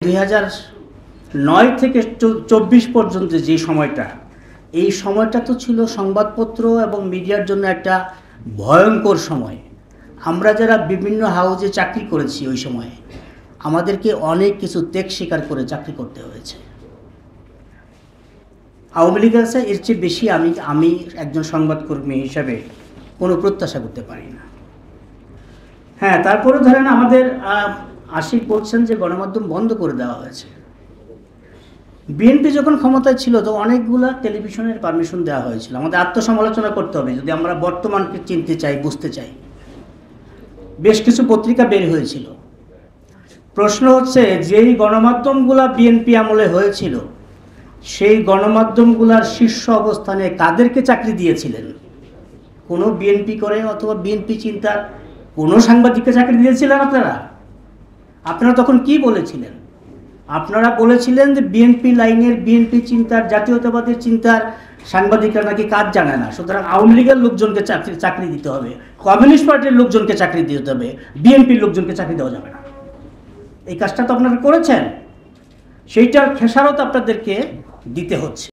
2009 থেকে 24 পর্যন্ত যে সময়টা, এই সময়টা তো ছিল সংবাদপত্র এবং মিডিয়ার জন্য একটা ভয়ঙ্কর সময়। আমরা যারা বিভিন্ন হাউজে চাকরি করেছি ওই সময়ে, আমাদেরকে অনেক কিছু ত্যাগ স্বীকার করে চাকরি করতে হয়েছে। আওয়ামী লীগের কাছে এর চেয়ে বেশি আমি একজন সংবাদকর্মী হিসাবে কোনো প্রত্যাশা করতে পারি না। হ্যাঁ, তারপরে ধরেন আমাদের আশিক বলছেন যে গণমাধ্যম বন্ধ করে দেওয়া হয়েছে। বিএনপি যখন ক্ষমতায় ছিল তো অনেকগুলা টেলিভিশনের পারমিশন দেওয়া হয়েছিল। আমাদের আত্মসমালোচনা করতে হবে যদি আমরা বর্তমানকে চিনতে চাই, বুঝতে চাই। বেশ কিছু পত্রিকা বের হয়েছিল। প্রশ্ন হচ্ছে, যেই গণমাধ্যমগুলা বিএনপি আমলে হয়েছিল সেই গণমাধ্যমগুলার শীর্ষ অবস্থানে কাদেরকে চাকরি দিয়েছিলেন? কোনো বিএনপি করে অথবা বিএনপি চিন্তার কোনো সাংবাদিককে চাকরি দিয়েছিলেন আপনারা তখন কি বলেছিলেন? আপনারা বলেছিলেন যে বিএনপি লাইনের, বিএনপি চিন্তার, জাতীয়তাবাদের চিন্তার সাংবাদিকরা নাকি কাজ জানে না, সুতরাং আওয়ামী লীগের লোকজনকে চাকরি দিতে হবে, কমিউনিস্ট পার্টির লোকজনকে চাকরি দিতে হবে, বিএনপির লোকজনকে চাকরি দেওয়া যাবে না। এই কাজটা তো আপনারা করেছেন, সেইটার খেসারত আপনাদেরকে দিতে হচ্ছে।